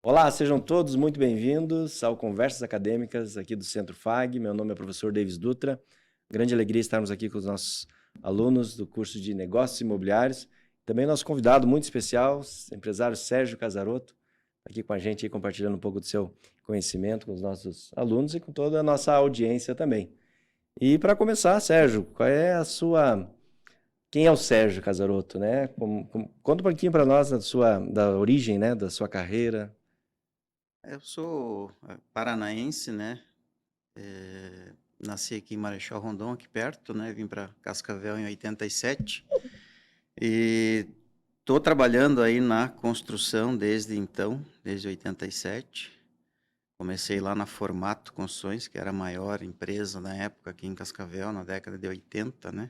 Olá, sejam todos muito bem-vindos ao Conversas Acadêmicas aqui do Centro FAG. Meu nome é professor Davis Dutra. Grande alegria estarmos aqui com os nossos alunos do curso de Negócios Imobiliários. Também nosso convidado muito especial, empresário Sérgio Casarotto, aqui com a gente, compartilhando um pouco do seu conhecimento com os nossos alunos e com toda a nossa audiência também. E para começar, Sérgio, qual é a sua... Quem é o Sérgio Casarotto, né? Conta um pouquinho para nós da origem, né, da sua carreira. Eu sou paranaense, né? Nasci aqui em Marechal Rondon, aqui perto, né? Vim para Cascavel em 87 e estou trabalhando aí na construção desde então, desde 87. Comecei lá na Formato Construções, que era a maior empresa na época aqui em Cascavel, na década de 80, né?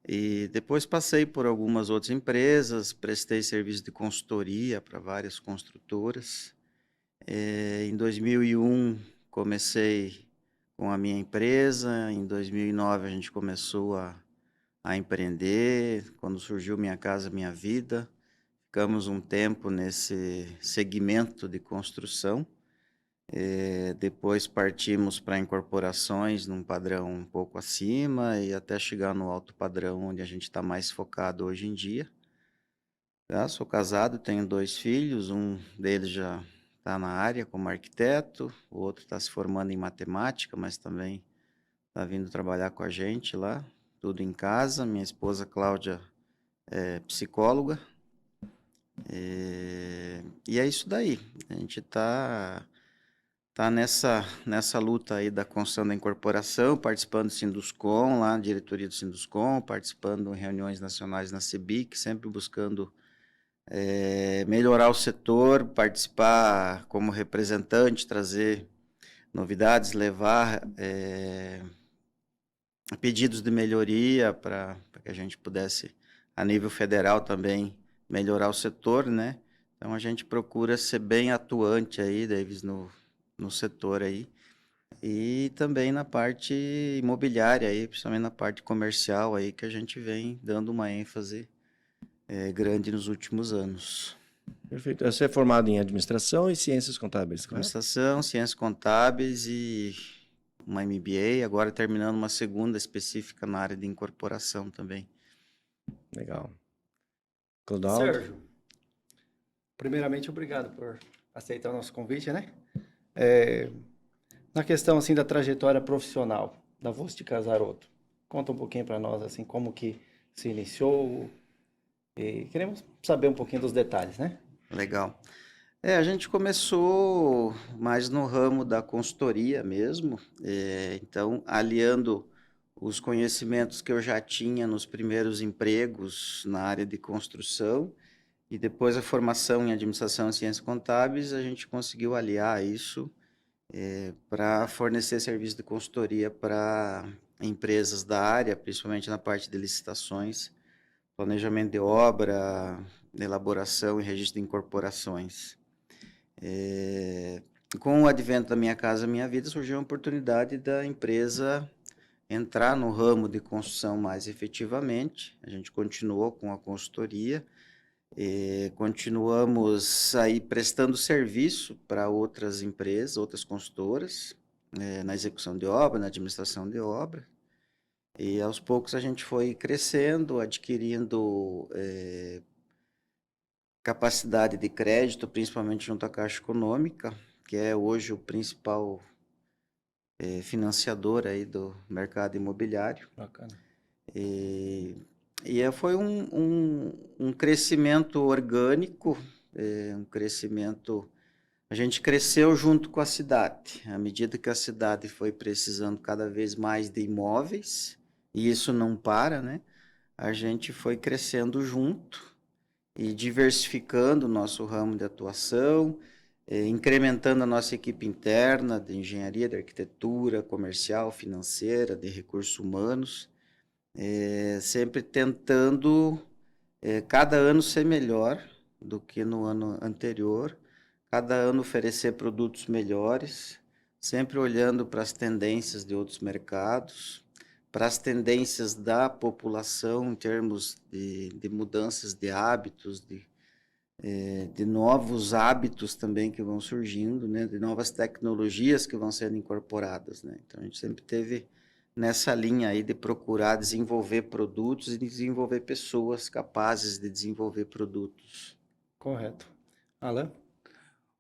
E depois passei por algumas outras empresas, prestei serviço de consultoria para várias construtoras. Em 2001 comecei com a minha empresa, em 2009 a gente começou a empreender, quando surgiu Minha Casa Minha Vida, ficamos um tempo nesse segmento de construção, depois partimos para incorporações num padrão um pouco acima e até chegar no alto padrão onde a gente está mais focado hoje em dia. Sou casado, tenho 2 filhos, um deles já está na área como arquiteto, o outro está se formando em matemática, mas também está vindo trabalhar com a gente lá, tudo em casa. Minha esposa Cláudia é psicóloga, e é isso daí. A gente tá nessa luta aí da construção da incorporação, participando do Sinduscom, lá na diretoria do Sinduscom, participando em reuniões nacionais na CEBIC, sempre buscando melhorar o setor, participar como representante, trazer novidades, levar pedidos de melhoria para que a gente pudesse, a nível federal também, melhorar o setor, né? Então, a gente procura ser bem atuante aí, Davis, no setor aí. E também na parte imobiliária aí, principalmente na parte comercial aí, que a gente vem dando uma ênfase grande nos últimos anos. Perfeito. Você é formado em administração e ciências contábeis, correto? Administração, ciências contábeis e uma MBA, agora terminando uma segunda específica na área de incorporação também. Legal. Clodoaldo? Sérgio, primeiramente, obrigado por aceitar o nosso convite, né? É, Na questão, assim, da trajetória profissional da Voz de Casarotto, conta um pouquinho para nós, assim, como que se iniciou e queremos saber um pouquinho dos detalhes, né? Legal. A gente começou mais no ramo da consultoria mesmo, então aliando os conhecimentos que eu já tinha nos primeiros empregos na área de construção e depois a formação em administração e ciências contábeis, a gente conseguiu aliar isso para fornecer serviço de consultoria para empresas da área, principalmente na parte de licitações, planejamento de obra, elaboração e registro de incorporações. Com o advento da Minha Casa Minha Vida, surgiu a oportunidade da empresa entrar no ramo de construção mais efetivamente. A gente continuou com a consultoria, continuamos aí prestando serviço para outras empresas, outras consultoras, na execução de obra, na administração de obra. E aos poucos a gente foi crescendo, adquirindo capacidade de crédito, principalmente junto à Caixa Econômica, que é hoje o principal financiador aí do mercado imobiliário. Bacana. E, foi um crescimento orgânico, um crescimento... A gente cresceu junto com a cidade. À medida que a cidade foi precisando cada vez mais de imóveis, e isso não para, né? A gente foi crescendo junto e diversificando o nosso ramo de atuação, incrementando a nossa equipe interna de engenharia, de arquitetura, comercial, financeira, de recursos humanos, sempre tentando cada ano ser melhor do que no ano anterior, cada ano oferecer produtos melhores, sempre olhando para as tendências de outros mercados, para as tendências da população em termos de mudanças de hábitos, de novos hábitos também que vão surgindo, né? De novas tecnologias que vão sendo incorporadas, né? Então, a gente sempre teve nessa linha aí de procurar desenvolver produtos e desenvolver pessoas capazes de desenvolver produtos. Correto. Alan?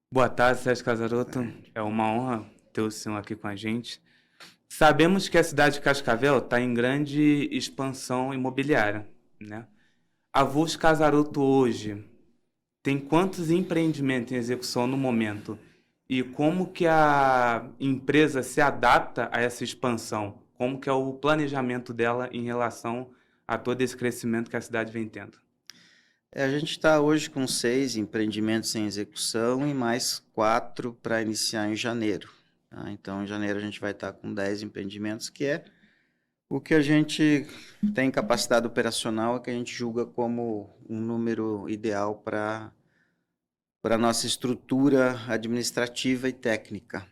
Boa tarde, Sérgio Casaroto. É uma honra ter o senhor aqui com a gente. Sabemos que a cidade de Cascavel está em grande expansão imobiliária, né? A Vos Casaroto hoje tem quantos empreendimentos em execução no momento? E como que a empresa se adapta a essa expansão? Como que é o planejamento dela em relação a todo esse crescimento que a cidade vem tendo? A gente está hoje com 6 empreendimentos em execução e mais 4 para iniciar em janeiro. Tá? Então, em janeiro a gente vai estar com 10 empreendimentos, que é o que a gente tem capacidade operacional, que a gente julga como um número ideal para a nossa estrutura administrativa e técnica.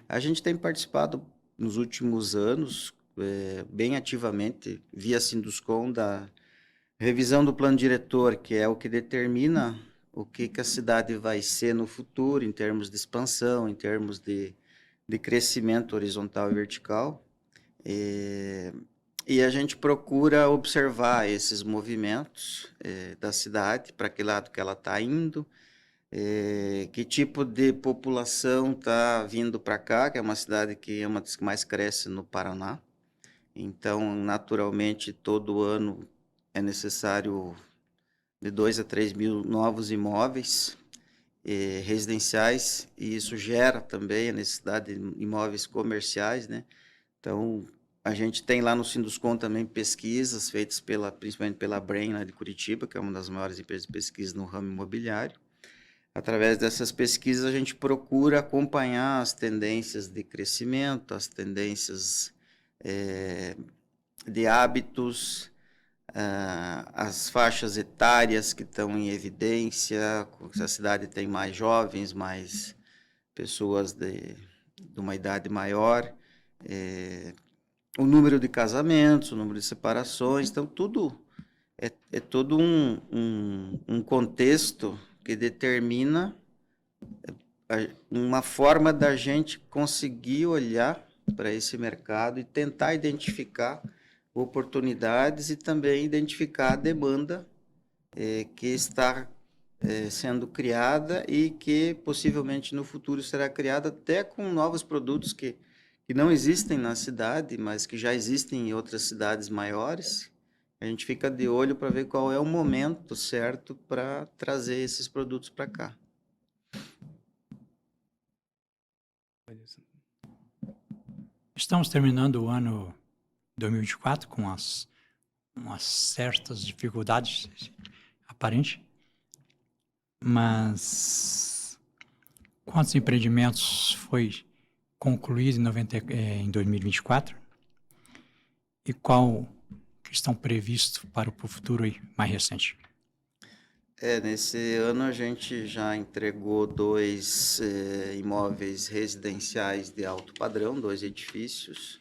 A gente tem participado nos últimos anos, bem ativamente, via Sinduscon, da revisão do plano diretor, que é o que determina o que a cidade vai ser no futuro, em termos de expansão, em termos de crescimento horizontal e vertical. E a gente procura observar esses movimentos da cidade, para que lado que ela está indo, que tipo de população está vindo para cá, que é uma cidade que é uma das que mais cresce no Paraná. Então, naturalmente, todo ano é necessário de 2 a 3 mil novos imóveis residenciais, e isso gera também a necessidade de imóveis comerciais, né? Então, a gente tem lá no Sinduscon também pesquisas feitas principalmente pela Brain, lá de Curitiba, que é uma das maiores empresas de pesquisa no ramo imobiliário. Através dessas pesquisas, a gente procura acompanhar as tendências de crescimento, as tendências de hábitos, as faixas etárias que estão em evidência, se a cidade tem mais jovens, mais pessoas de uma idade maior, o número de casamentos, o número de separações, então tudo é todo um contexto que determina uma forma da gente conseguir olhar para esse mercado e tentar identificar oportunidades e também identificar a demanda que está sendo criada e que possivelmente no futuro será criada até com novos produtos que não existem na cidade, mas que já existem em outras cidades maiores. A gente fica de olho para ver qual é o momento certo para trazer esses produtos para cá. Estamos terminando o ano 2024 com umas certas dificuldades aparentes, mas quantos empreendimentos foi concluído em 2024 e qual que estão previstos para o futuro aí, mais recente? Nesse ano a gente já entregou 2 imóveis residenciais de alto padrão, 2 edifícios,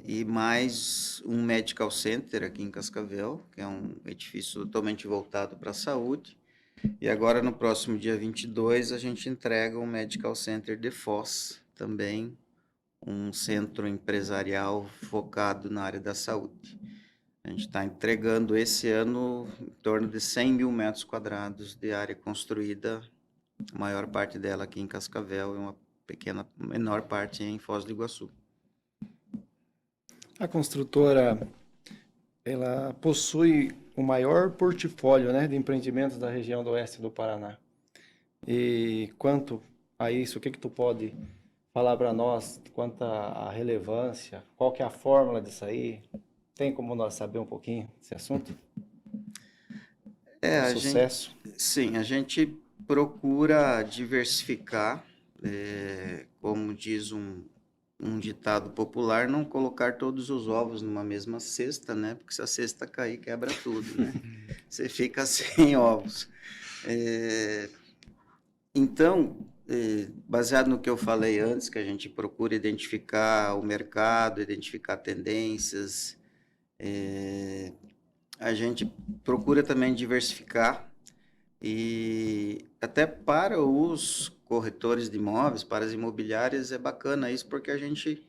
e mais um medical center aqui em Cascavel, que é um edifício totalmente voltado para a saúde. E agora, no próximo dia 22, a gente entrega um medical center de Foz, também um centro empresarial focado na área da saúde. A gente está entregando esse ano em torno de 100 mil metros quadrados de área construída, a maior parte dela aqui em Cascavel e menor parte em Foz do Iguaçu. A construtora, ela possui o maior portfólio, né, de empreendimentos da região do oeste do Paraná. E quanto a isso, o que tu pode falar para nós quanto à relevância? Qual que é a fórmula disso aí? Tem como nós saber um pouquinho desse assunto? Sucesso. Sim, a gente procura diversificar, como diz um ditado popular, não colocar todos os ovos numa mesma cesta, né? Porque se a cesta cair, quebra tudo, né? Você fica sem ovos. Então, baseado no que eu falei antes, que a gente procura identificar o mercado, identificar tendências, a gente procura também diversificar e até para os corretores de imóveis, para as imobiliárias, é bacana isso porque a gente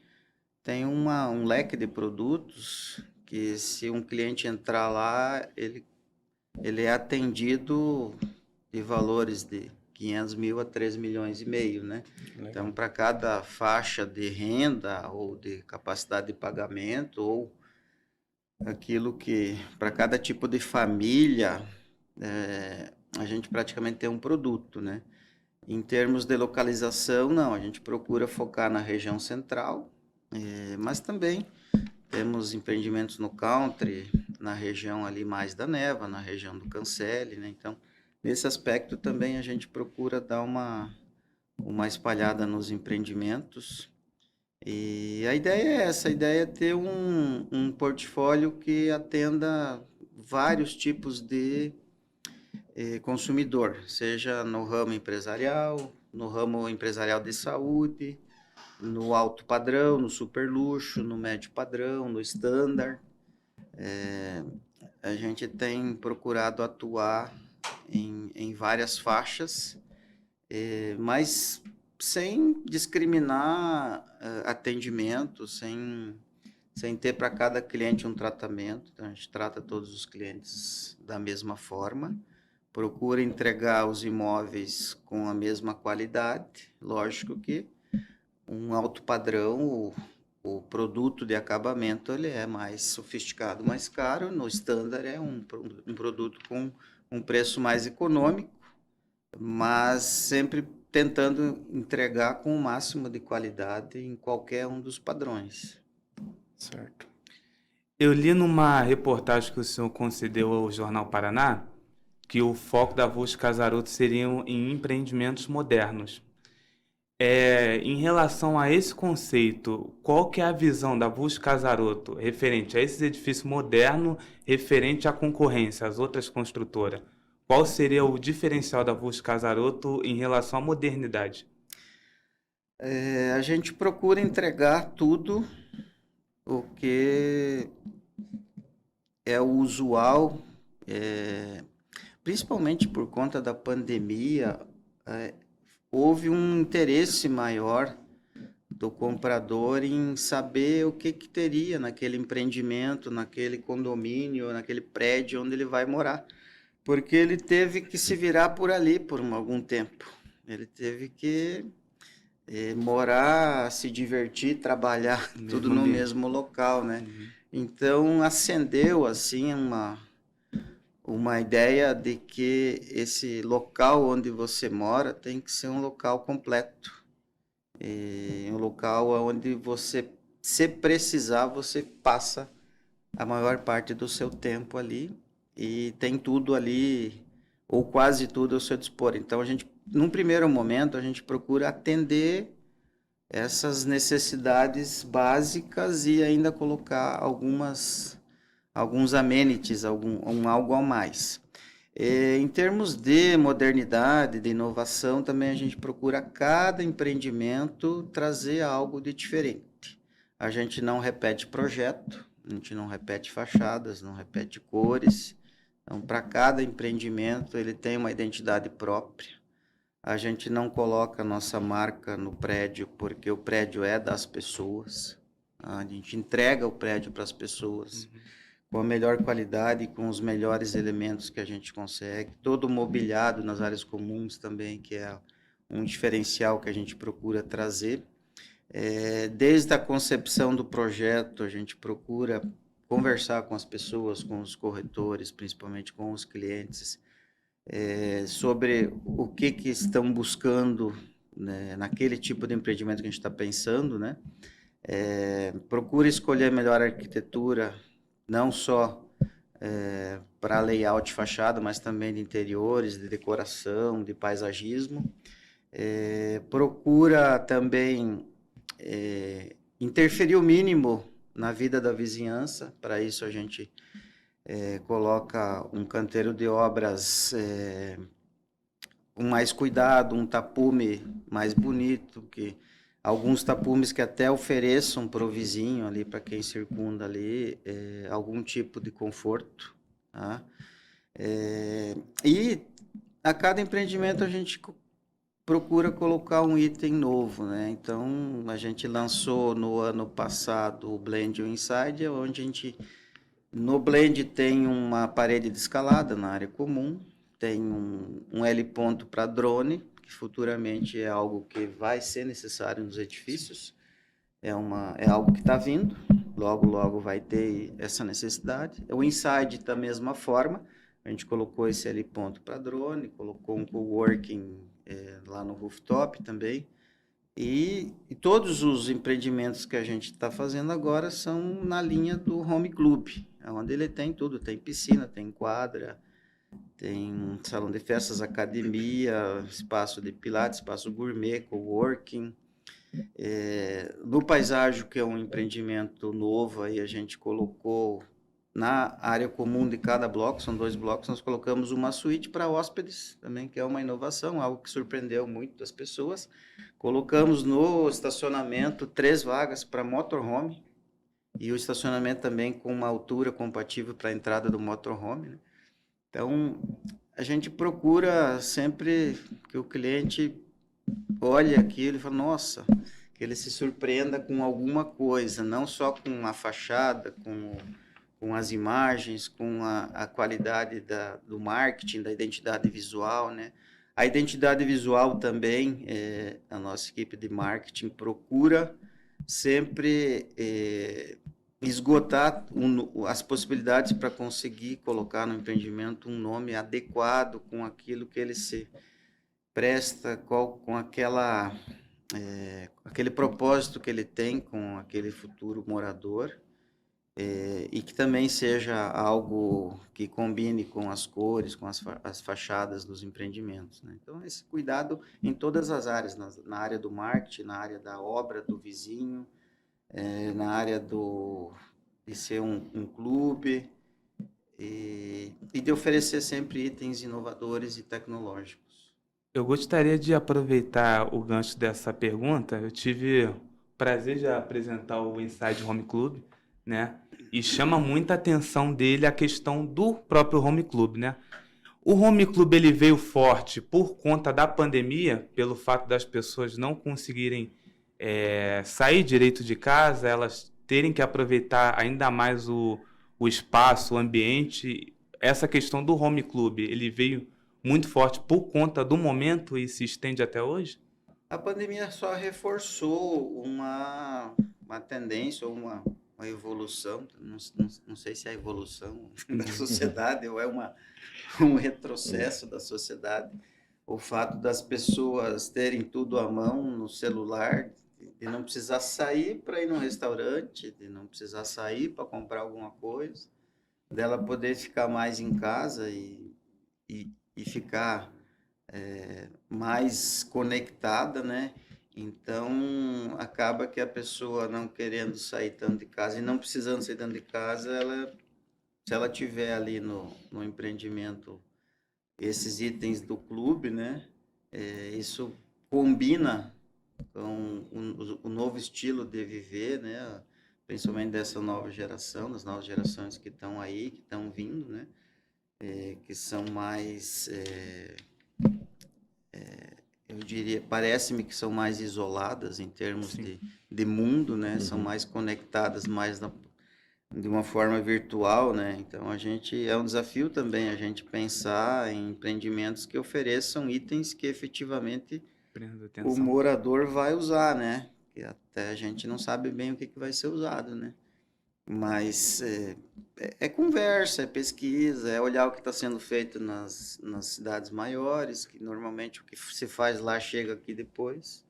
tem um leque de produtos que se um cliente entrar lá, ele é atendido de valores de 500 mil a 3 milhões e meio, né? Então, para cada faixa de renda ou de capacidade de pagamento ou aquilo que, para cada tipo de família, a gente praticamente tem um produto, né? Em termos de localização, não, a gente procura focar na região central, mas também temos empreendimentos no country, na região ali mais da Neva, na região do Cancele, né? Então, nesse aspecto também a gente procura dar uma espalhada nos empreendimentos. E a ideia é essa, a ideia é ter um portfólio que atenda vários tipos de consumidor, seja no ramo empresarial de saúde, no alto padrão, no super luxo, no médio padrão, no standard. A gente tem procurado atuar em várias faixas, mas sem discriminar atendimento, sem ter para cada cliente um tratamento. Então, a gente trata todos os clientes da mesma forma, procura entregar os imóveis com a mesma qualidade. Lógico que um alto padrão, o produto de acabamento, ele é mais sofisticado, mais caro. No standard é um produto com um preço mais econômico, mas sempre tentando entregar com o máximo de qualidade em qualquer um dos padrões. Certo. Eu li numa reportagem que o senhor concedeu ao Jornal Paraná que o foco da Voz Casaroto seriam em empreendimentos modernos. Em relação a esse conceito, qual que é a visão da Voz Casaroto referente a esses edifícios modernos, referente à concorrência, às outras construtoras? Qual seria o diferencial da Voz Casaroto em relação à modernidade? A gente procura entregar tudo o que é o usual, principalmente por conta da pandemia, houve um interesse maior do comprador em saber o que teria naquele empreendimento, naquele condomínio, naquele prédio onde ele vai morar. Porque ele teve que se virar por ali por algum tempo. Ele teve que morar, se divertir, trabalhar, tudo no mesmo local, né? Uhum. Então, acendeu, assim, uma ideia de que esse local onde você mora tem que ser um local completo. Um local onde você, se precisar, você passa a maior parte do seu tempo ali e tem tudo ali, ou quase tudo ao seu dispor. Então, num primeiro momento, a gente procura atender essas necessidades básicas e ainda colocar alguns amenities, algo a mais. Em termos de modernidade, de inovação, também a gente procura cada empreendimento trazer algo de diferente. A gente não repete projeto, a gente não repete fachadas, não repete cores. Então, para cada empreendimento, ele tem uma identidade própria. A gente não coloca nossa marca no prédio porque o prédio é das pessoas. A gente entrega o prédio para as pessoas com a melhor qualidade, com os melhores elementos que a gente consegue. Todo mobiliado nas áreas comuns também, que é um diferencial que a gente procura trazer. Desde a concepção do projeto, a gente procura conversar com as pessoas, com os corretores, principalmente com os clientes, sobre o que estão buscando, né, naquele tipo de empreendimento que a gente está pensando, né? Procura escolher a melhor arquitetura, não só para layout de fachada, mas também de interiores, de decoração, de paisagismo. Procura também interferir o mínimo na vida da vizinhança. Para isso a gente coloca um canteiro de obras com mais cuidado, um tapume mais bonito, que alguns tapumes que até ofereçam para o vizinho ali, para quem circunda ali, algum tipo de conforto. tá? E a cada empreendimento a gente procura colocar um item novo, né? Então, a gente lançou no ano passado o Blend e o Inside, onde a gente, no Blend tem uma parede de escalada na área comum, tem um L ponto para drone, que futuramente é algo que vai ser necessário nos edifícios, é algo que está vindo, logo vai ter essa necessidade. O Inside da mesma forma, a gente colocou esse L ponto para drone, colocou um coworking lá no rooftop também. E todos os empreendimentos que a gente está fazendo agora são na linha do home club, onde ele tem tudo, tem piscina, tem quadra, tem salão de festas, academia, espaço de pilates, espaço gourmet, coworking. No Paisagem, que é um empreendimento novo, aí a gente colocou na área comum de cada bloco, são 2 blocos, nós colocamos uma suíte para hóspedes também, que é uma inovação, algo que surpreendeu muito as pessoas. Colocamos no estacionamento 3 vagas para motorhome, e o estacionamento também com uma altura compatível para a entrada do motorhome, né? Então, a gente procura sempre que o cliente olhe aquilo e fale, nossa, que ele se surpreenda com alguma coisa, não só com a fachada, com as imagens, com a qualidade do marketing, da identidade visual, né? A identidade visual também, a nossa equipe de marketing procura sempre esgotar as possibilidades para conseguir colocar no empreendimento um nome adequado com aquilo que ele se presta, com aquele propósito que ele tem com aquele futuro morador. E que também seja algo que combine com as cores, com as fachadas dos empreendimentos, né? Então, esse cuidado em todas as áreas, na área do marketing, na área da obra do vizinho, na área de ser um clube e de oferecer sempre itens inovadores e tecnológicos. Eu gostaria de aproveitar o gancho dessa pergunta. Eu tive o prazer de apresentar o Inside Home Club, né? E chama muita atenção dele a questão do próprio Home Club, né? O Home Club ele veio forte por conta da pandemia, pelo fato das pessoas não conseguirem sair direito de casa, elas terem que aproveitar ainda mais o espaço, o ambiente. Essa questão do Home Club, ele veio muito forte por conta do momento e se estende até hoje? A pandemia só reforçou uma tendência ou uma evolução, não sei se é a evolução da sociedade ou é um retrocesso da sociedade. O fato das pessoas terem tudo à mão no celular, de não precisar sair para ir num restaurante, de não precisar sair para comprar alguma coisa, dela poder ficar mais em casa e ficar mais conectada, né? Então, acaba que a pessoa não querendo sair tanto de casa e não precisando sair tanto de casa, se ela tiver ali no empreendimento esses itens do clube, né? Isso combina com o novo estilo de viver, né? Principalmente dessa nova geração, das novas gerações que estão aí, que estão vindo, né? Que são mais... eu diria, parece-me que são mais isoladas em termos de mundo, né? São mais conectadas, mais de uma forma virtual, né? Então, é um desafio também a gente pensar em empreendimentos que ofereçam itens que efetivamente o morador vai usar, né? Que até a gente não sabe bem o que vai ser usado, né? Mas é conversa, é pesquisa, é olhar o que está sendo feito nas cidades maiores, que normalmente o que se faz lá chega aqui depois.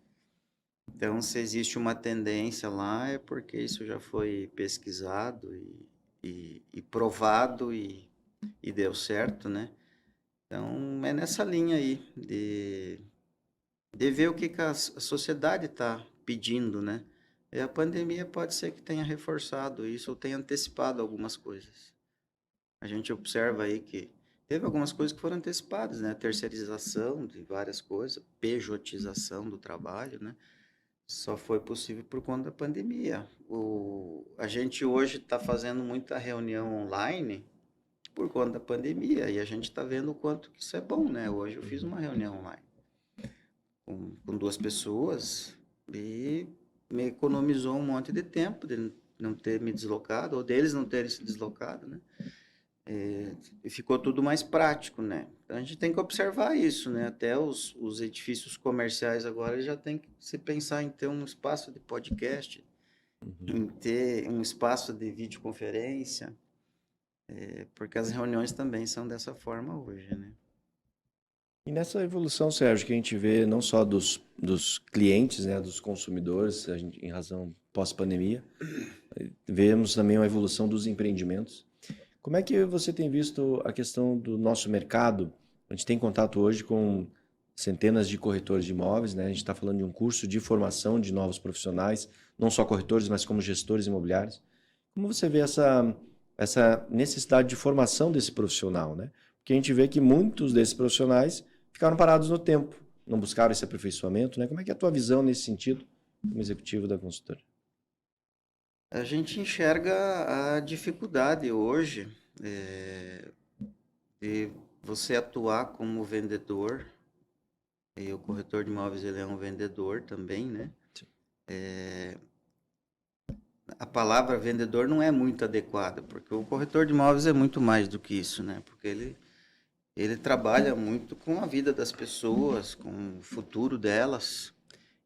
Então, se existe uma tendência lá, é porque isso já foi pesquisado e provado e deu certo, né? Então, é nessa linha aí de ver o que a sociedade está pedindo, né? E a pandemia pode ser que tenha reforçado isso ou tenha antecipado algumas coisas. A gente observa aí que teve algumas coisas que foram antecipadas, né? Terceirização de várias coisas, pejotização do trabalho, né? Só foi possível por conta da pandemia. A gente hoje está fazendo muita reunião online por conta da pandemia. E a gente está vendo o quanto que isso é bom, né? Hoje eu fiz uma reunião online com 2 pessoas e me economizou um monte de tempo de não ter me deslocado, ou deles não terem se deslocado, né? E ficou tudo mais prático, né? Então a gente tem que observar isso, né? Até os edifícios comerciais agora já tem que se pensar em ter um espaço de podcast, em ter um espaço de videoconferência, porque as reuniões também são dessa forma hoje, né? E nessa evolução, Sérgio, que a gente vê não só dos clientes, né, dos consumidores, em razão pós-pandemia, vemos também uma evolução dos empreendimentos. Como é que você tem visto a questão do nosso mercado? A gente tem contato hoje com centenas de corretores de imóveis, né? A gente está falando de um curso de formação de novos profissionais, não só corretores, mas como gestores imobiliários. Como você vê essa necessidade de formação desse profissional, né? Porque a gente vê que muitos desses profissionais ficaram parados no tempo, não buscaram esse aperfeiçoamento, né? Como é que é a tua visão nesse sentido, como executivo da consultora? A gente enxerga a dificuldade hoje de você atuar como vendedor, e o corretor de imóveis ele é um vendedor também, né? A palavra vendedor não é muito adequada, porque o corretor de imóveis é muito mais do que isso, né? Porque ele trabalha muito com a vida das pessoas, com o futuro delas.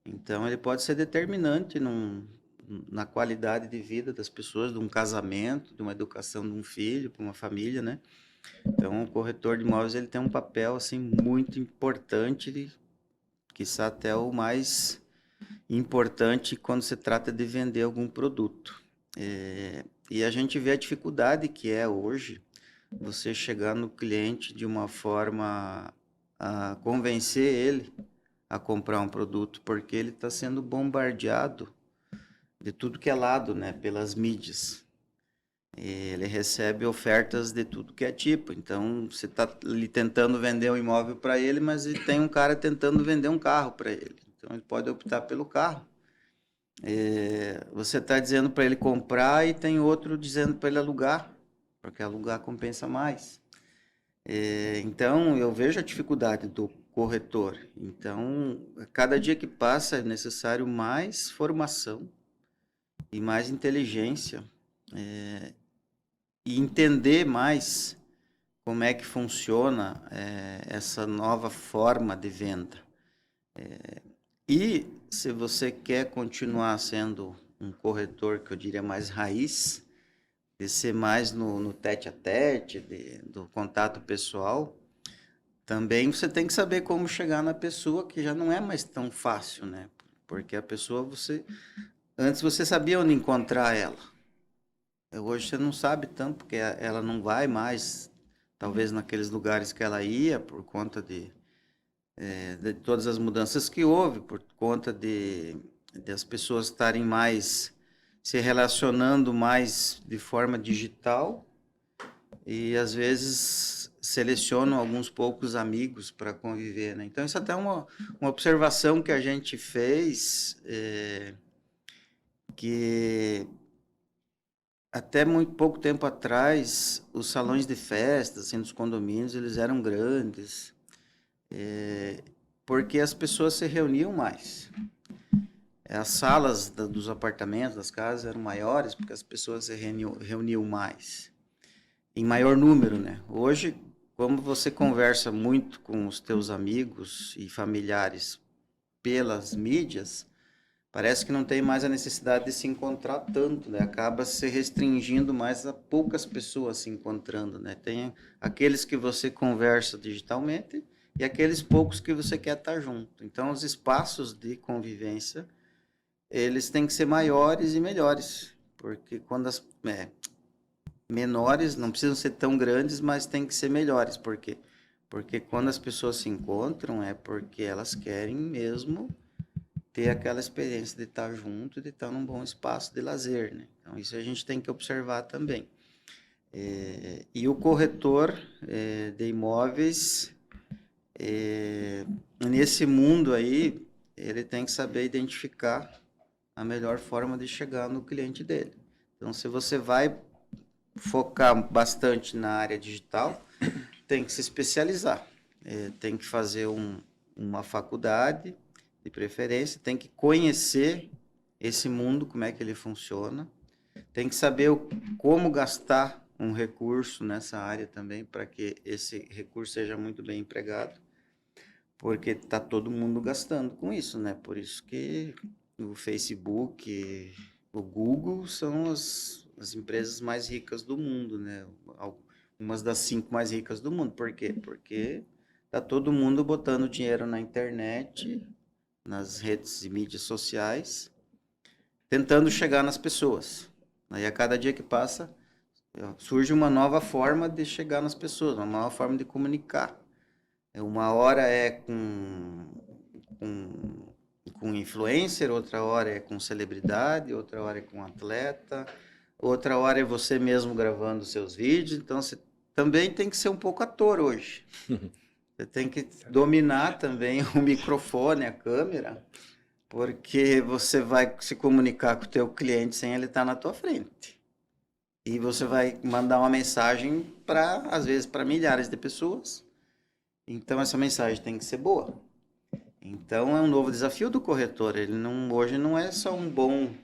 Então, ele pode ser determinante na qualidade de vida das pessoas, de um casamento, de uma educação de um filho, para uma família, né? Então, o corretor de imóveis ele tem um papel assim muito importante, quiçá até o mais importante quando se trata de vender algum produto. E a gente vê a dificuldade que é hoje você chegar no cliente de uma forma a convencer ele a comprar um produto, porque ele está sendo bombardeado de tudo que é lado, né, pelas mídias. Ele recebe ofertas de tudo que é tipo. Então, você está ali tentando vender um imóvel para ele, mas tem um cara tentando vender um carro para ele. Então, ele pode optar pelo carro. Você está dizendo para ele comprar e tem outro dizendo para ele alugar, porque alugar compensa mais. Então, eu vejo a dificuldade do corretor. Então, a cada dia que passa é necessário mais formação e mais inteligência e entender mais como é que funciona essa nova forma de venda. E se você quer continuar sendo um corretor, que eu diria mais raiz, de ser mais no tete-a-tete, do contato pessoal, também você tem que saber como chegar na pessoa, que já não é mais tão fácil, né? Porque a pessoa, antes você sabia onde encontrar ela. Hoje você não sabe tanto, porque ela não vai mais, talvez naqueles lugares que ela ia, por conta de todas as mudanças que houve, por conta de as pessoas estarem mais se relacionando mais de forma digital e às vezes selecionam alguns poucos amigos para conviver, né? Então isso até é uma observação que a gente fez, que até muito pouco tempo atrás os salões de festas assim, dos condomínios eles eram grandes, porque as pessoas se reuniam mais. As salas dos apartamentos, das casas eram maiores, porque as pessoas se reuniam mais, em maior número, né? Hoje, como você conversa muito com os teus amigos e familiares pelas mídias, parece que não tem mais a necessidade de se encontrar tanto, né? Acaba se restringindo mais a poucas pessoas se encontrando, né? Tem aqueles que você conversa digitalmente e aqueles poucos que você quer estar junto. Então, os espaços de convivência eles têm que ser maiores e melhores, porque quando as menores não precisam ser tão grandes, mas tem que ser melhores, porque quando as pessoas se encontram é porque elas querem mesmo ter aquela experiência de estar junto, de estar num bom espaço de lazer, né? Então isso a gente tem que observar também. E o corretor de imóveis nesse mundo aí ele tem que saber identificar a melhor forma de chegar no cliente dele. Então, se você vai focar bastante na área digital, tem que se especializar. Tem que fazer uma faculdade, de preferência, tem que conhecer esse mundo, como é que ele funciona, tem que saber como gastar um recurso nessa área também, para que esse recurso seja muito bem empregado, porque está todo mundo gastando com isso, né? Por isso que o Facebook, o Google são as empresas mais ricas do mundo, né? Umas das 5 mais ricas do mundo. Por quê? Porque está todo mundo botando dinheiro na internet, nas redes e mídias sociais, tentando chegar nas pessoas. Aí a cada dia que passa, surge uma nova forma de chegar nas pessoas, uma nova forma de comunicar. Uma hora é com influencer, outra hora é com celebridade, outra hora é com atleta, outra hora é você mesmo gravando seus vídeos. Então, você também tem que ser um pouco ator hoje. Você tem que dominar também o microfone, a câmera, porque você vai se comunicar com o teu cliente sem ele estar na tua frente. E você vai mandar uma mensagem às vezes, para milhares de pessoas. Então, essa mensagem tem que ser boa. Então, é um novo desafio do corretor. Hoje não é só um bom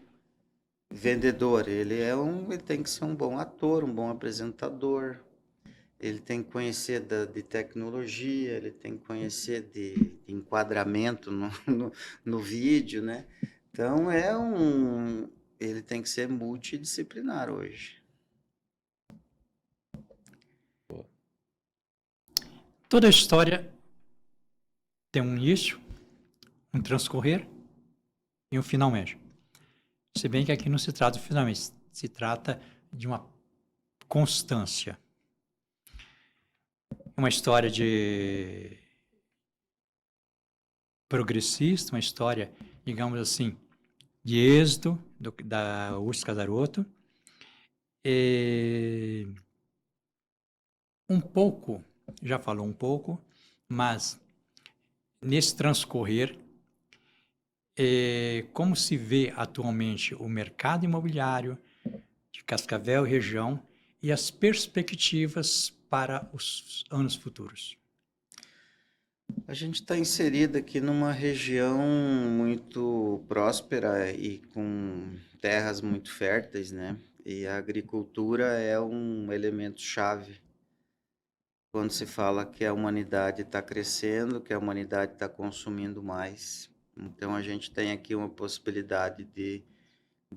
vendedor, ele tem que ser um bom ator, um bom apresentador. Ele tem que conhecer de tecnologia, ele tem que conhecer de enquadramento no vídeo, né? Então, ele tem que ser multidisciplinar hoje. Toda história tem um início, um transcorrer e um finalmente. Se bem que aqui não se trata de finalmente, se trata de uma constância. Uma história de progressista, uma história, digamos assim, de êxito da Urso Casaroto. E um pouco, já falou um pouco, mas nesse transcorrer, como se vê atualmente o mercado imobiliário de Cascavel e região e as perspectivas para os anos futuros? A gente está inserido aqui numa região muito próspera e com terras muito férteis, né? E a agricultura é um elemento chave quando se fala que a humanidade está crescendo, que a humanidade está consumindo mais. Então, a gente tem aqui uma possibilidade de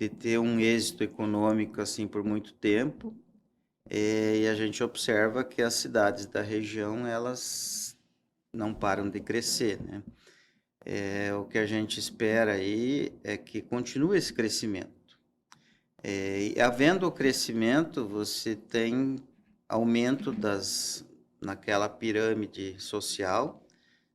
ter um êxito econômico assim por muito tempo. E a gente observa que as cidades da região, elas não param de crescer, né? O que a gente espera aí é que continue esse crescimento. E havendo o crescimento, você tem aumento naquela pirâmide social.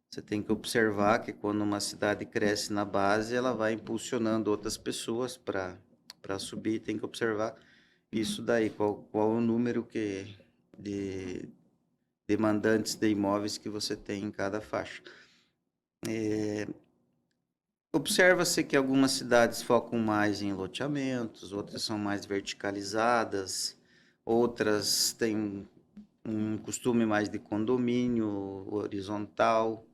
Você tem que observar que quando uma cidade cresce na base, ela vai impulsionando outras pessoas para subir. Tem que observar isso daí, qual o número de demandantes de imóveis que você tem em cada faixa. Observa-se que algumas cidades focam mais em loteamentos, outras são mais verticalizadas, outras têm um costume mais de condomínio horizontal.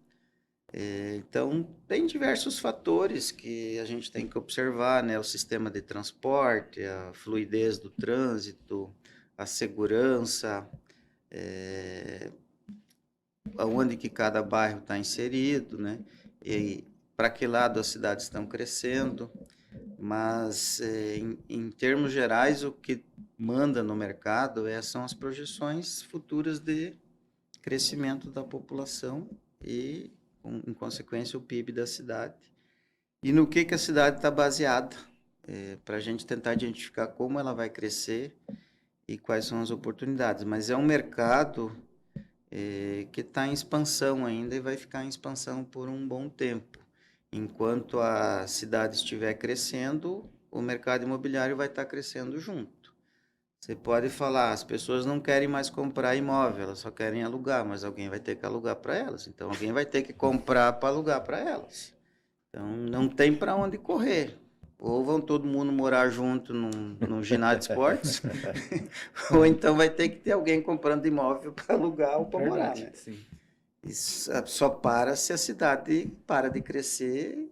Então, tem diversos fatores que a gente tem que observar, né? O sistema de transporte, a fluidez do trânsito, a segurança, aonde que cada bairro está inserido, né? E para que lado as cidades estão crescendo. Mas, em termos gerais, o que manda no mercado são as projeções futuras de crescimento da população e, em consequência, o PIB da cidade. E no que a cidade está baseada, para a gente tentar identificar como ela vai crescer e quais são as oportunidades. Mas é um mercado que está em expansão ainda e vai ficar em expansão por um bom tempo. Enquanto a cidade estiver crescendo, o mercado imobiliário vai estar crescendo junto. Você pode falar, as pessoas não querem mais comprar imóvel, elas só querem alugar, mas alguém vai ter que alugar para elas. Então, alguém vai ter que comprar para alugar para elas. Então, não tem para onde correr. Ou vão todo mundo morar junto num ginásio de esportes, ou então vai ter que ter alguém comprando imóvel para alugar ou para morar, né? Sim. Isso só para se a cidade para de crescer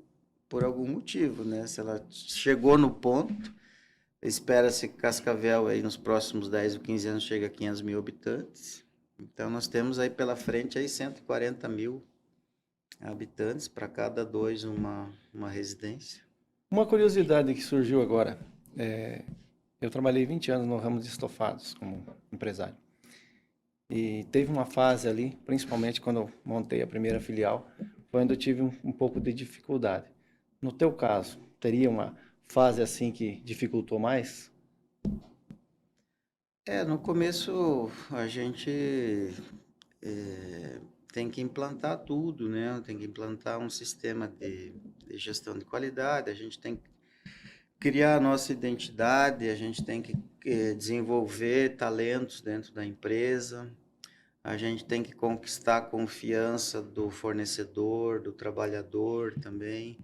por algum motivo, né? Se ela chegou no ponto, espera-se que Cascavel aí nos próximos 10 ou 15 anos chegue a 500 mil habitantes. Então nós temos aí pela frente aí 140 mil habitantes, para cada 2 uma residência. Uma curiosidade que surgiu agora, eu trabalhei 20 anos no ramo de estofados como empresário. E teve uma fase ali, principalmente quando eu montei a primeira filial, foi onde eu tive um pouco de dificuldade. No teu caso, teria uma fase assim que dificultou mais? No começo a gente tem que implantar tudo, né? Tem que implantar um sistema de gestão de qualidade, a gente tem que criar a nossa identidade, a gente tem que desenvolver talentos dentro da empresa, a gente tem que conquistar a confiança do fornecedor, do trabalhador também,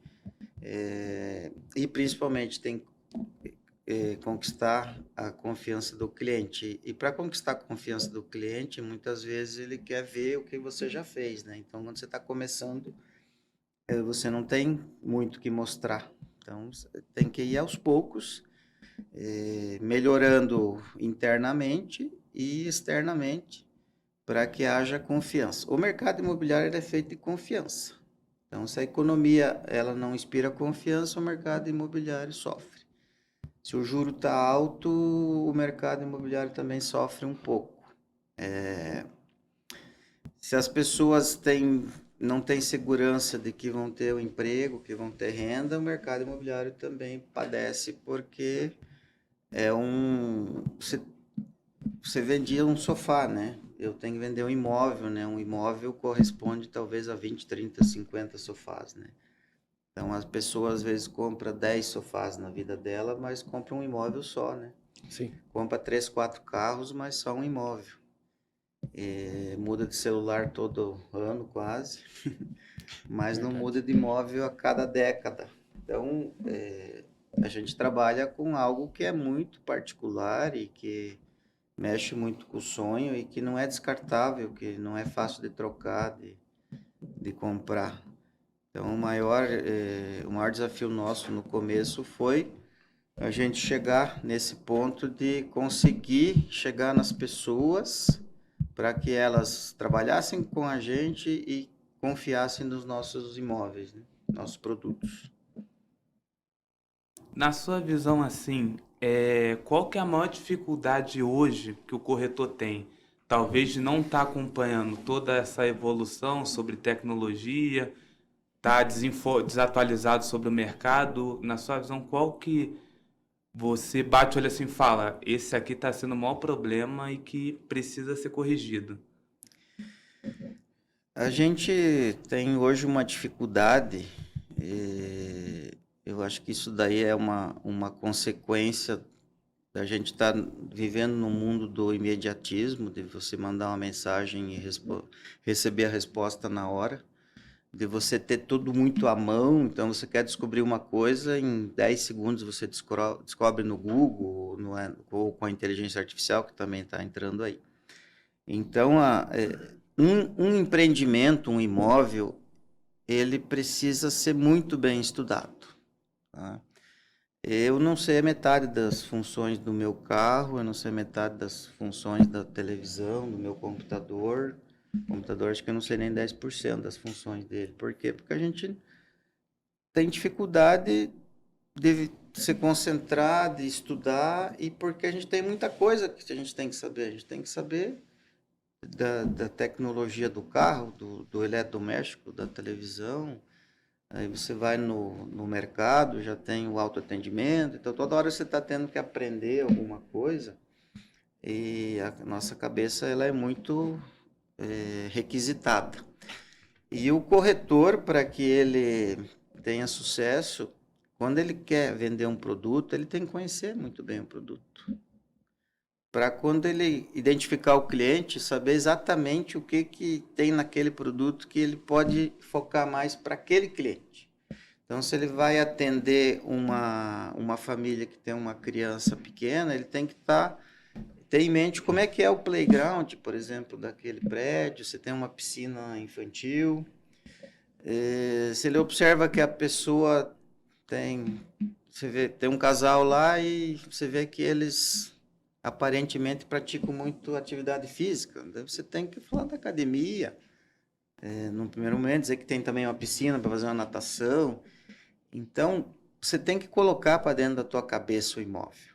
e principalmente tem que conquistar a confiança do cliente. E para conquistar a confiança do cliente, muitas vezes ele quer ver o que você já fez, né? Então, quando você está começando, você não tem muito o que mostrar. Então, tem que ir aos poucos, melhorando internamente e externamente, para que haja confiança. O mercado imobiliário ele é feito de confiança. Então, se a economia ela não inspira confiança, o mercado imobiliário sofre. Se o juro está alto, o mercado imobiliário também sofre um pouco. Se as pessoas não têm segurança de que vão ter um emprego, que vão ter renda, o mercado imobiliário também padece, porque você vendia um sofá, né? Eu tenho que vender um imóvel, né? Um imóvel corresponde talvez a 20, 30, 50 sofás, né? Então, as pessoas às vezes compram 10 sofás na vida dela, mas compram um imóvel só, né? Sim. Compra 3, 4 carros, mas só um imóvel. Muda de celular todo ano, quase. Mas não muda de imóvel a cada década. Então, a gente trabalha com algo que é muito particular e que mexe muito com o sonho e que não é descartável, que não é fácil de trocar, de comprar. Então, o maior desafio nosso no começo foi a gente chegar nesse ponto de conseguir chegar nas pessoas para que elas trabalhassem com a gente e confiassem nos nossos imóveis, né? Nossos produtos. Na sua visão, assim, qual que é a maior dificuldade hoje que o corretor tem? Talvez de não estar acompanhando toda essa evolução sobre tecnologia, tá desatualizado sobre o mercado. Na sua visão, qual que você bate o olho assim e fala, esse aqui está sendo o maior problema e que precisa ser corrigido? A gente tem hoje uma dificuldade, eu acho que isso daí é uma consequência da gente estar vivendo no mundo do imediatismo, de você mandar uma mensagem e receber a resposta na hora, de você ter tudo muito à mão, então você quer descobrir uma coisa, em 10 segundos você descobre no Google, ou com a inteligência artificial, que também está entrando aí. Então, um empreendimento, um imóvel, ele precisa ser muito bem estudado, tá? Eu não sei a metade das funções do meu carro, eu não sei a metade das funções da televisão, do meu computador. Computador, acho que eu não sei nem 10% das funções dele. Por quê? Porque a gente tem dificuldade de se concentrar, de estudar, e porque a gente tem muita coisa que a gente tem que saber. A gente tem que saber da tecnologia do carro, do eletrodoméstico, da televisão. Aí você vai no mercado, já tem o autoatendimento, então toda hora você está tendo que aprender alguma coisa, e a nossa cabeça ela é muito requisitada. E o corretor, para que ele tenha sucesso, quando ele quer vender um produto, ele tem que conhecer muito bem o produto. Para quando ele identificar o cliente, saber exatamente o que tem naquele produto que ele pode focar mais para aquele cliente. Então, se ele vai atender uma família que tem uma criança pequena, ele tem que ter em mente como é que é o playground, por exemplo, daquele prédio, se tem uma piscina infantil. Se ele observa que a pessoa tem um casal lá e você vê que eles aparentemente praticam muito atividade física, daí você tem que falar da academia, no primeiro momento, dizer que tem também uma piscina para fazer uma natação. Então, você tem que colocar para dentro da tua cabeça o imóvel.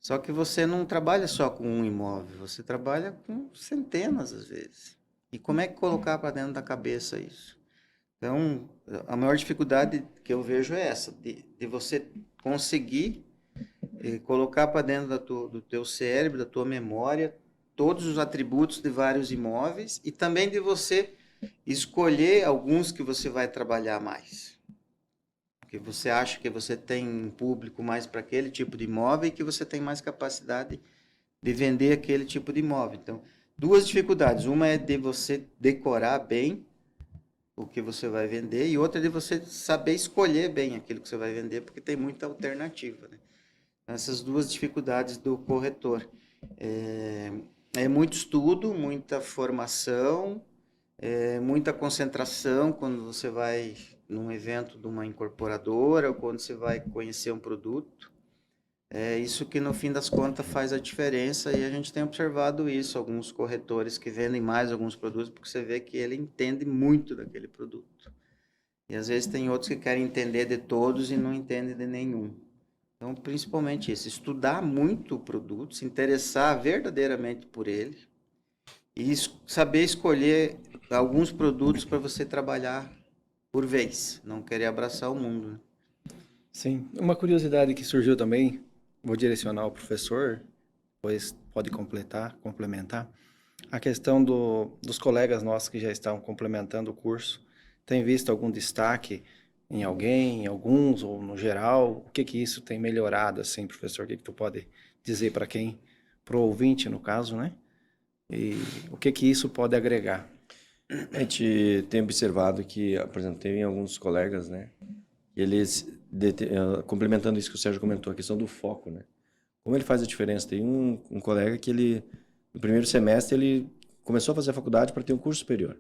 Só que você não trabalha só com um imóvel, você trabalha com centenas às vezes. E como é que colocar para dentro da cabeça isso? Então, a maior dificuldade que eu vejo é essa, de você conseguir colocar para dentro do teu cérebro, da tua memória, todos os atributos de vários imóveis e também de você escolher alguns que você vai trabalhar mais. Porque você acha que você tem um público mais para aquele tipo de imóvel e que você tem mais capacidade de vender aquele tipo de imóvel. Então, duas dificuldades. Uma é de você decorar bem o que você vai vender e outra é de você saber escolher bem aquilo que você vai vender, porque tem muita alternativa, né? Essas duas dificuldades do corretor. É muito estudo, muita formação, muita concentração quando você vai num evento de uma incorporadora ou quando você vai conhecer um produto. É isso que no fim das contas faz a diferença e a gente tem observado isso, alguns corretores que vendem mais alguns produtos, porque você vê que ele entende muito daquele produto. E às vezes tem outros que querem entender de todos e não entendem de nenhum. Então, principalmente isso, estudar muito o produto, se interessar verdadeiramente por ele e saber escolher alguns produtos para você trabalhar por vez, não querer abraçar o mundo, né? Sim, uma curiosidade que surgiu também, vou direcionar ao professor, depois pode complementar, a questão dos colegas nossos que já estão complementando o curso. Tem visto algum destaque em alguém, em alguns, ou no geral? O que isso tem melhorado, assim, professor? O que tu pode dizer para para o ouvinte, no caso, né? E o que isso pode agregar? A gente tem observado que, por exemplo, tem alguns colegas, né? Eles, complementando isso que o Sérgio comentou, a questão do foco, né? Como ele faz a diferença? Tem um colega que ele, no primeiro semestre, ele começou a fazer a faculdade para ter um curso superior.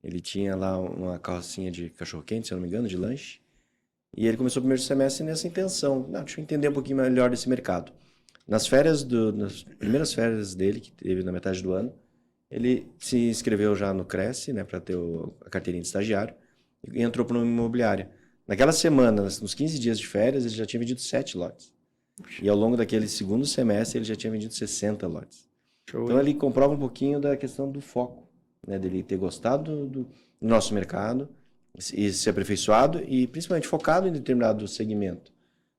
Ele tinha lá uma carrocinha de cachorro-quente, se eu não me engano, de lanche. E ele começou o primeiro semestre nessa intenção. Deixa eu entender um pouquinho melhor desse mercado. Nas primeiras férias dele, que teve na metade do ano, ele se inscreveu já no Cresce, né, para ter a carteirinha de estagiário, e entrou para uma imobiliária. Naquela semana, nos 15 dias de férias, ele já tinha vendido 7 lotes. E ao longo daquele segundo semestre, ele já tinha vendido 60 lotes. Show. Então, ele comprova um pouquinho da questão do foco, né, dele ter gostado do nosso mercado e se aperfeiçoado e principalmente focado em determinado segmento.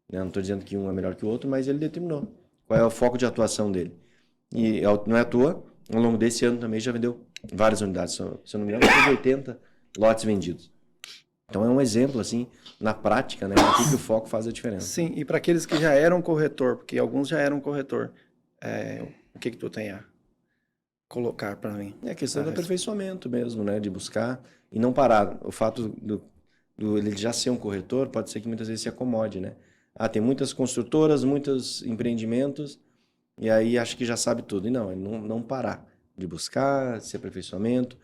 Né? Não estou dizendo que um é melhor que o outro, mas ele determinou qual é o foco de atuação dele. E não é à toa, ao longo desse ano também já vendeu várias unidades. Se eu não me engano, teve 80 lotes vendidos. Então é um exemplo, assim, na prática, né, do que o foco faz a diferença. Sim, e para aqueles que já eram corretor, porque alguns já eram corretor, o que tu tem a colocar para mim? É a questão do aperfeiçoamento mesmo, né, de buscar e não parar. O fato ele já ser um corretor pode ser que muitas vezes se acomode, né? Tem muitas construtoras, muitos empreendimentos, e aí acho que já sabe tudo. E não parar de buscar esse aperfeiçoamento,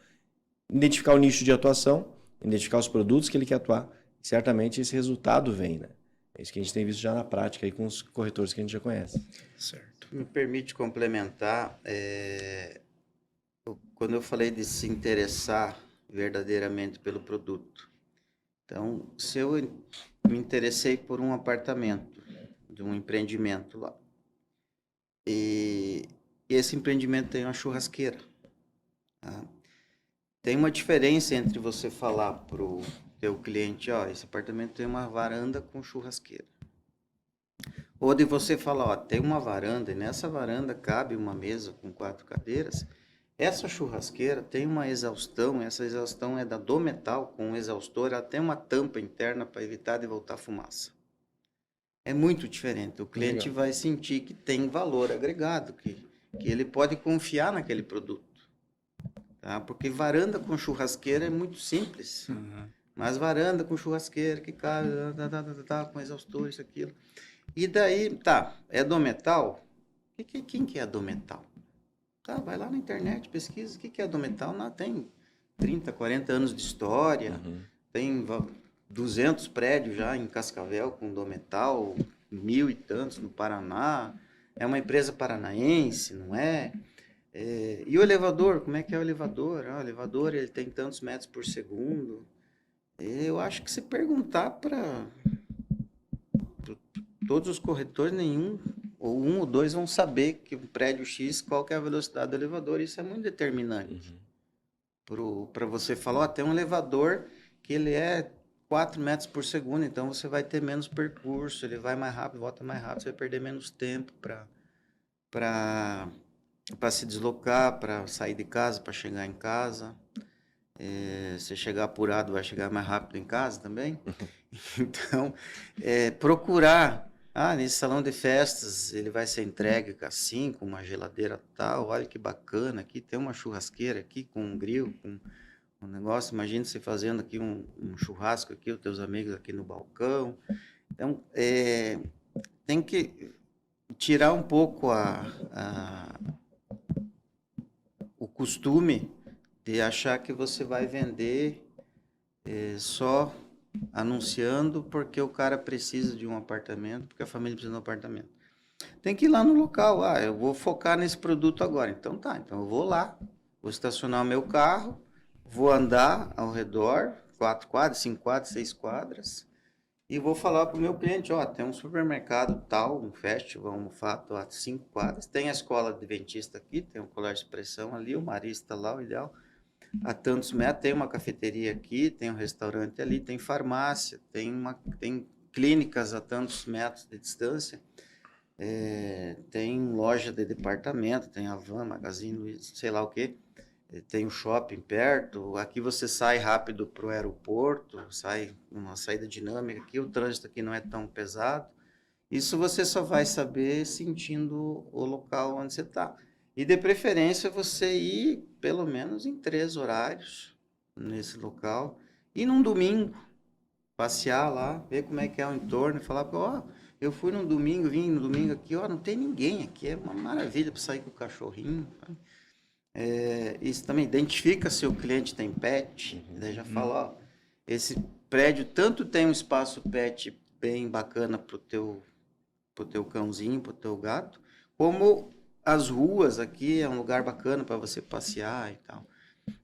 identificar o nicho de atuação, identificar os produtos que ele quer atuar, e certamente esse resultado vem, né? É isso que a gente tem visto já na prática aí com os corretores que a gente já conhece. Certo. Me permite complementar, quando eu falei de se interessar verdadeiramente pelo produto. Então, se eu me interessei por um apartamento, de um empreendimento lá, e esse empreendimento tem uma churrasqueira, tá? Tem uma diferença entre você falar para o teu cliente, esse apartamento tem uma varanda com churrasqueira. Ou de você falar, tem uma varanda e nessa varanda cabe uma mesa com 4 cadeiras. Essa churrasqueira tem uma exaustão, essa exaustão é da Dometal, com um exaustor, ela tem uma tampa interna para evitar de voltar fumaça. É muito diferente. O cliente vai sentir que tem valor agregado, que ele pode confiar naquele produto. Tá? Porque varanda com churrasqueira é muito simples. Mas varanda com churrasqueira, que cabe, com exaustor, isso, aquilo. E daí, tá, é Dometal? Quem que é Dometal? Tá, vai lá na internet, pesquisa, o que é Dometal? Não, tem 30, 40 anos de história, tem 200 prédios já em Cascavel com Dometal, 1000 e tantos no Paraná, é uma empresa paranaense, não é? E o elevador, como é que é o elevador? O elevador ele tem tantos metros por segundo. Eu acho que se perguntar para todos os corretores, nenhum, ou um ou dois vão saber que um prédio X, qual que é a velocidade do elevador. Isso é muito determinante. Para você falar, tem um elevador que ele é 4 metros por segundo, então você vai ter menos percurso, ele vai mais rápido, volta mais rápido, você vai perder menos tempo para se deslocar, para sair de casa, para chegar em casa. Se chegar apurado, vai chegar mais rápido em casa também. Então, procurar. Nesse salão de festas, ele vai ser entregue assim, com uma geladeira tal. Olha que bacana, aqui tem uma churrasqueira aqui, com um grill, com um negócio. Imagina você fazendo aqui um churrasco aqui, os teus amigos aqui no balcão. Então, tem que tirar um pouco o costume de achar que você vai vender só anunciando porque o cara precisa de um apartamento, porque a família precisa de um apartamento. Tem que ir lá no local. Eu vou focar nesse produto agora. Então tá, então eu vou lá, vou estacionar o meu carro, vou andar ao redor, 4 quadras, 5 quadras, 6 quadras, e vou falar para o meu cliente, tem um supermercado tal, um festival, um fato, 5 quadras, tem a escola adventista aqui, tem um colégio de expressão ali, o Marista lá, o Ideal, a tantos metros, tem uma cafeteria aqui, tem um restaurante ali, tem farmácia, tem clínicas a tantos metros de distância, tem loja de departamento, tem Havan, Magazine Luiza, sei lá o que, tem um shopping perto, aqui você sai rápido para o aeroporto, sai uma saída dinâmica, aqui o trânsito aqui não é tão pesado. Isso você só vai saber sentindo o local onde você está. E de preferência você ir pelo menos em 3 horários nesse local. E num domingo, passear lá, ver como é que é o entorno e falar, eu fui num domingo, vim no domingo aqui, não tem ninguém aqui, é uma maravilha para sair com o cachorrinho. Isso também identifica se o cliente tem pet, daí já fala, esse prédio tanto tem um espaço pet bem bacana pro teu cãozinho, pro teu gato, como as ruas aqui é um lugar bacana para você passear e tal.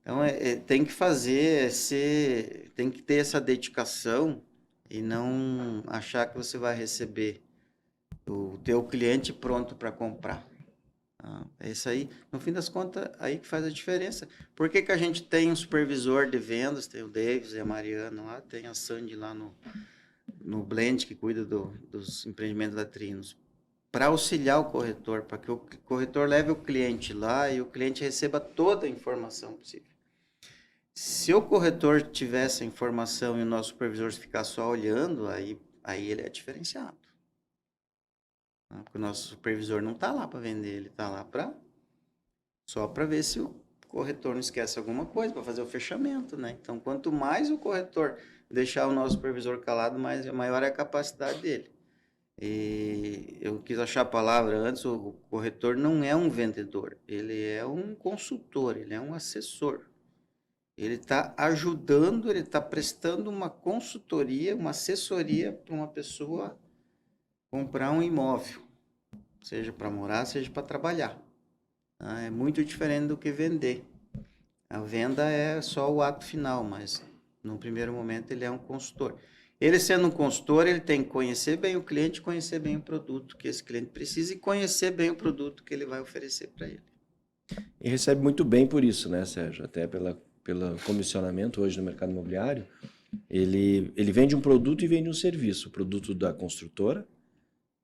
Então, tem que tem que ter essa dedicação e não achar que você vai receber o teu cliente pronto para comprar. É isso aí, no fim das contas, aí que faz a diferença. Por que a gente tem um supervisor de vendas, tem o Davis e a Mariana lá, tem a Sandy lá no Blend, que cuida dos empreendimentos da Trinos, para auxiliar o corretor, para que o corretor leve o cliente lá e o cliente receba toda a informação possível. Se o corretor tiver essa informação e o nosso supervisor ficar só olhando, aí ele é diferenciado. Porque o nosso supervisor não está lá para vender, ele está lá só para ver se o corretor não esquece alguma coisa, para fazer o fechamento, né? Então, quanto mais o corretor deixar o nosso supervisor calado, maior é a capacidade dele. E eu quis achar a palavra antes, o corretor não é um vendedor, ele é um consultor, ele é um assessor. Ele está ajudando, ele está prestando uma consultoria, uma assessoria para uma pessoa comprar um imóvel, seja para morar, seja para trabalhar. É muito diferente do que vender. A venda é só o ato final, mas no primeiro momento ele é um consultor. Ele sendo um consultor, ele tem que conhecer bem o cliente, conhecer bem o produto que esse cliente precisa e conhecer bem o produto que ele vai oferecer para ele. E recebe muito bem por isso, né, Sérgio? Até pelo comissionamento hoje no mercado imobiliário, ele vende um produto e vende um serviço. O produto da construtora,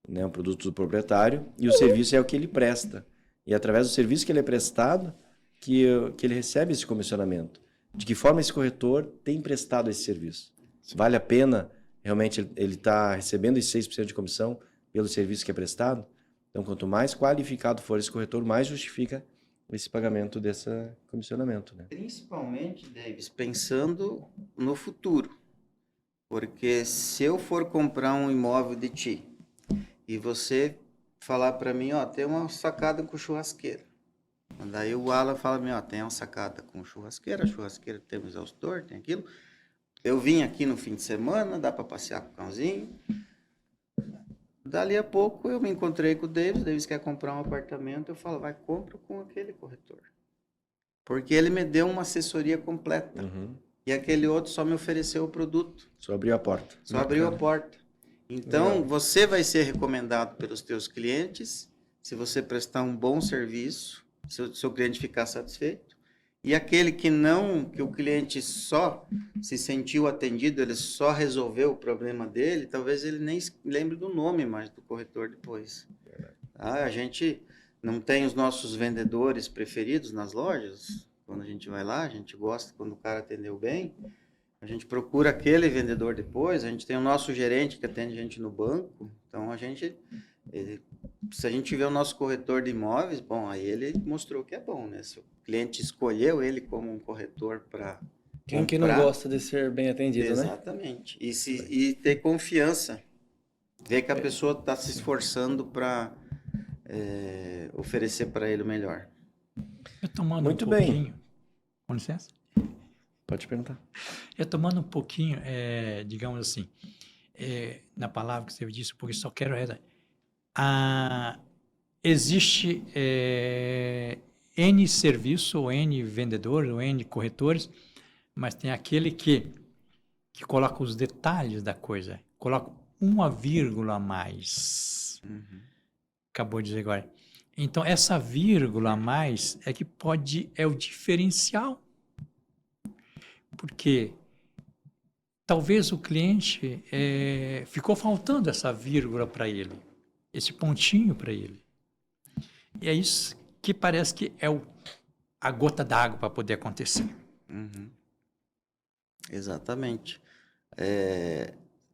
né, um produto do proprietário, e o serviço é o que ele presta. E é através do serviço que ele é prestado que ele recebe esse comissionamento. De que forma esse corretor tem prestado esse serviço? Sim. Vale a pena realmente ele está recebendo esses 6% de comissão pelo serviço que é prestado? Então, quanto mais qualificado for esse corretor, mais justifica esse pagamento desse comissionamento, né? Principalmente, Davis, pensando no futuro. Porque se eu for comprar um imóvel de ti e você falar para mim, ó, tem uma sacada com churrasqueira. Daí o Alan fala para mim, ó, tem uma sacada com churrasqueira tem um exaustor, tem aquilo. Eu vim aqui no fim de semana, dá para passear com o cãozinho. Dali a pouco eu me encontrei com o Davis quer comprar um apartamento, eu falo, vai, compra com aquele corretor. Porque ele me deu uma assessoria completa. Uhum. E aquele outro só me ofereceu o produto. Só abriu a porta. Só abriu a porta. Então, você vai ser recomendado pelos teus clientes se você prestar um bom serviço, se o seu cliente ficar satisfeito. E aquele que o cliente só se sentiu atendido, ele só resolveu o problema dele, talvez ele nem lembre do nome mais do corretor depois. A gente não tem os nossos vendedores preferidos nas lojas. Quando a gente vai lá, a gente gosta quando o cara atendeu bem. A gente procura aquele vendedor depois. A gente tem o nosso gerente que atende a gente no banco. Então, se a gente tiver o nosso corretor de imóveis, bom, aí ele mostrou que é bom, né? Se o cliente escolheu ele como um corretor para Quem que não gosta de ser bem atendido, né? Exatamente. E ter confiança. Ver que a pessoa está se esforçando para oferecer para ele o melhor. Retomando Muito um bem. pouquinho. Com licença? Pode perguntar. Retomando um pouquinho, digamos assim, na palavra que você disse, porque só quero... existe N serviço, ou N vendedores, ou N corretores, mas tem aquele que coloca os detalhes da coisa, coloca uma vírgula a mais. Acabou de dizer agora. Então, essa vírgula a mais é o diferencial. Porque talvez o cliente ficou faltando essa vírgula para ele, esse pontinho para ele. E é isso que parece que é a gota d'água para poder acontecer. Uhum. Exatamente.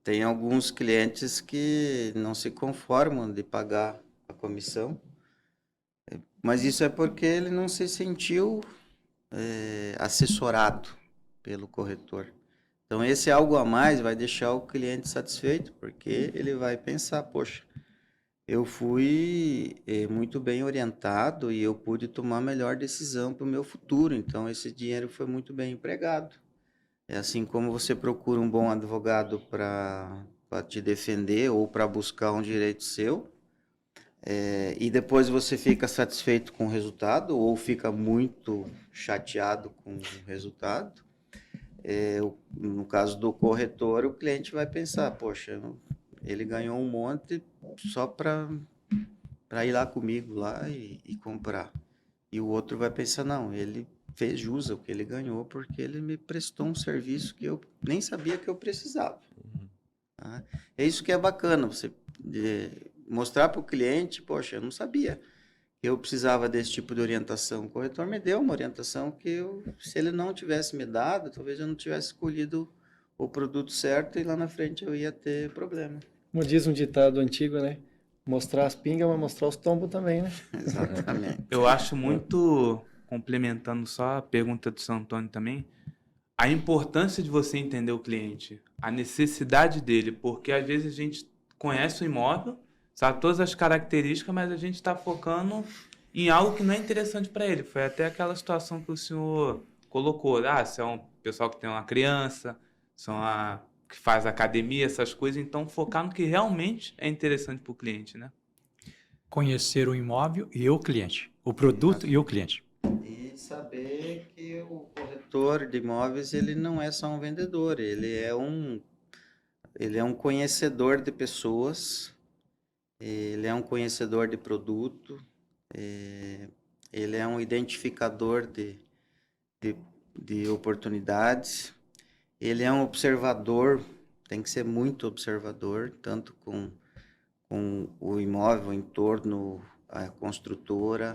Tem alguns clientes que não se conformam de pagar a comissão, mas isso é porque ele não se sentiu assessorado pelo corretor. Então, esse algo a mais vai deixar o cliente satisfeito, porque ele vai pensar, poxa, eu fui muito bem orientado e eu pude tomar a melhor decisão para o meu futuro. Então, esse dinheiro foi muito bem empregado. É assim como você procura um bom advogado para te defender ou para buscar um direito seu, e depois você fica satisfeito com o resultado ou fica muito chateado com o resultado. No caso do corretor, o cliente vai pensar, poxa, ele ganhou um monte só para ir lá comigo lá e comprar. E o outro vai pensar, não, ele fez jus ao que ele ganhou porque ele me prestou um serviço que eu nem sabia que eu precisava. Tá? É isso que é bacana, você mostrar para o cliente, poxa, eu não sabia que eu precisava desse tipo de orientação. O corretor me deu uma orientação que se ele não tivesse me dado, talvez eu não tivesse escolhido o produto certo e lá na frente eu ia ter problema. Como diz um ditado antigo, né? Mostrar as pingas, mas mostrar os tombos também, né? Exatamente. Eu acho muito, complementando só a pergunta do São Antônio também, a importância de você entender o cliente, a necessidade dele, porque às vezes a gente conhece o imóvel, sabe todas as características, mas a gente está focando em algo que não é interessante para ele. Foi até aquela situação que o senhor colocou, se é um pessoal que tem uma criança, que faz academia, essas coisas, então focar no que realmente é interessante para o cliente, né? Conhecer o imóvel e o cliente, o produto e o cliente. E saber que o corretor de imóveis, ele não é só um vendedor, ele é um conhecedor de pessoas, ele é um conhecedor de produto, ele é um identificador de oportunidades, ele é um observador, tem que ser muito observador, tanto com o imóvel, o entorno, a construtora,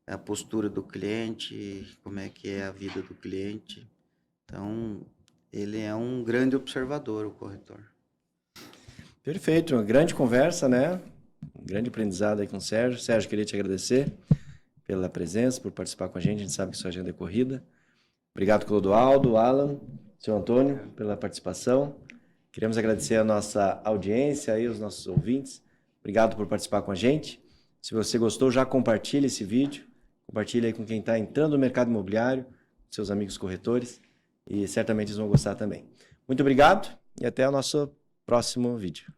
a postura do cliente, como é que é a vida do cliente. Então, ele é um grande observador, o corretor. Perfeito, uma grande conversa, né? Um grande aprendizado aí com o Sérgio. Sérgio, queria te agradecer pela presença, por participar com a gente sabe que sua agenda é corrida. Obrigado, Clodoaldo, Alan, seu Antônio, pela participação. Queremos agradecer a nossa audiência e os nossos ouvintes. Obrigado por participar com a gente. Se você gostou, já compartilhe esse vídeo. Compartilhe aí com quem está entrando no mercado imobiliário, seus amigos corretores, e certamente eles vão gostar também. Muito obrigado e até o nosso próximo vídeo.